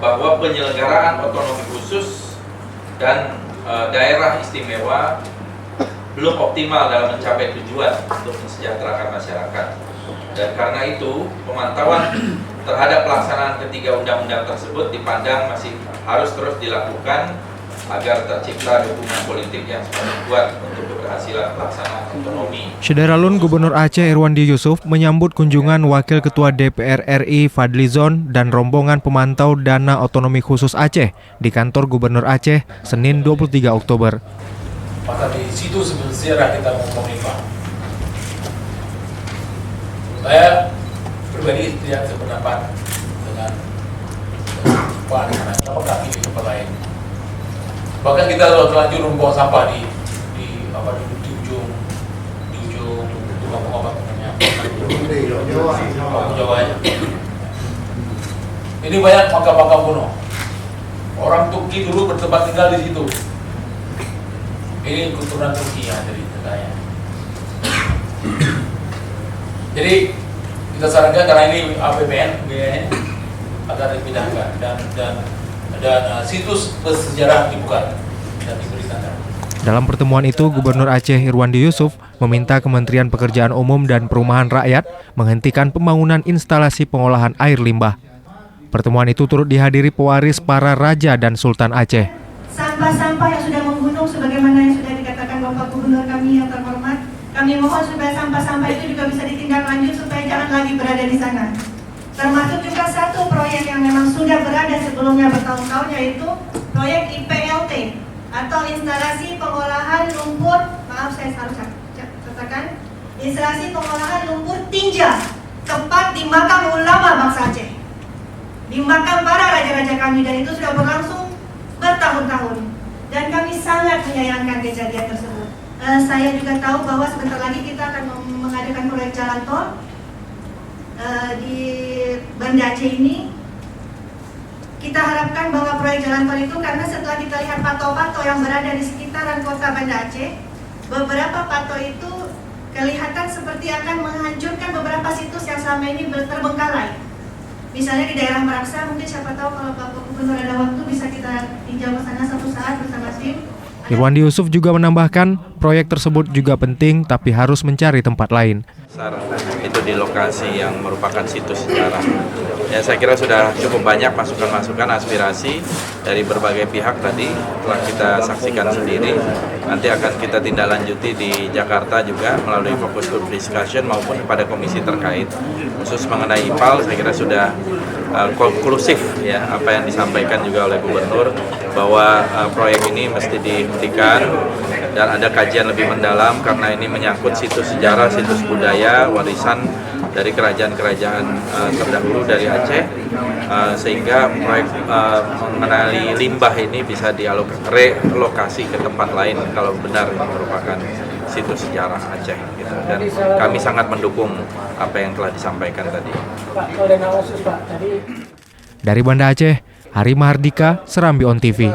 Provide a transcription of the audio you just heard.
bahwa penyelenggaraan otonomi khusus dan daerah istimewa belum optimal dalam mencapai tujuan untuk mensejahterakan masyarakat. Dan karena itu, pemantauan terhadap pelaksanaan ketiga undang-undang tersebut dipandang masih harus terus dilakukan agar tercipta dukungan politik yang semakin kuat untuk keberhasilan pelaksanaan otonomi. Syederalun Gubernur Aceh Irwandi Yusuf menyambut kunjungan Wakil Ketua DPR RI Fadlizon dan rombongan pemantau dana otonomi khusus Aceh di kantor Gubernur Aceh Senin 23 Oktober. Maka di situ sebenarnya kita ngomong Pak. Saya pribadi tidak sependapat dengan Pak karena kami di tempat lain. Bahkan kita terlanjur membuang sampah di ujung tukang obat namanya Jawanya. Ini banyak makam-makam kuno. Orang Turki dulu bertempat tinggal di situ. Ini keturunan Turki yang ada di tengahnya. Jadi kita sarankan karena ini APBN agar dipindahkan dan situs bersejarah dibuka dan diberikan. Dalam pertemuan itu, Gubernur Aceh Irwandi Yusuf meminta Kementerian Pekerjaan Umum dan Perumahan Rakyat menghentikan pembangunan instalasi pengolahan air limbah. Pertemuan itu turut dihadiri pewaris para raja dan sultan Aceh. Sampah-sampah yang sudah menggunung sebagaimana yang sudah dikatakan Bapak Gubernur kami yang terhormat, kami mohon supaya sampah-sampah itu juga bisa ditindaklanjut supaya jangan lagi berada di sana. Termasuk juga satu proyek yang memang sudah berada sebelumnya bertahun-tahun, yaitu proyek IPLT atau instalasi pengolahan lumpur, maaf saya harus katakan, instalasi pengolahan lumpur tinja tepat di makam ulama bangsa Aceh, di makam para raja-raja kami, dan itu sudah berlangsung bertahun-tahun dan kami sangat menyayangkan kejadian tersebut. Saya juga tahu bahwa sebentar lagi kita akan mengadakan proyek jalan tol di Banda Aceh ini. Kita harapkan bahwa proyek jalan tol itu, karena setelah kita lihat pato-pato yang berada di sekitaran kota Banda Aceh, beberapa pato itu kelihatan seperti akan menghancurkan beberapa situs yang selama ini terbengkalai. Misalnya di daerah Meraksa, mungkin siapa tahu kalau Bapak Gubernur ada waktu bisa kita tinjau ke sana satu saat bersama tim. Irwandi Yusuf juga menambahkan, proyek tersebut juga penting tapi harus mencari tempat lain. Itu di lokasi yang merupakan situs sejarah. Ya, saya kira sudah cukup banyak masukan-masukan aspirasi dari berbagai pihak tadi telah kita saksikan sendiri. Nanti akan kita tindak lanjuti di Jakarta juga melalui fokus group discussion maupun pada komisi terkait. Khusus mengenai IPAL, saya kira sudah konklusif ya apa yang disampaikan juga oleh Gubernur bahwa proyek ini mesti dihentikan dan ada kajian lebih mendalam karena ini menyangkut situs sejarah, situs budaya, warisan dari kerajaan-kerajaan terdahulu dari Aceh, sehingga proyek mengenai limbah ini bisa direlokasi ke tempat lain kalau benar ini merupakan situs sejarah Aceh gitu. Dan kami sangat mendukung apa yang telah disampaikan tadi. Dari Banda Aceh, Hari Mahardika, Serambi On TV.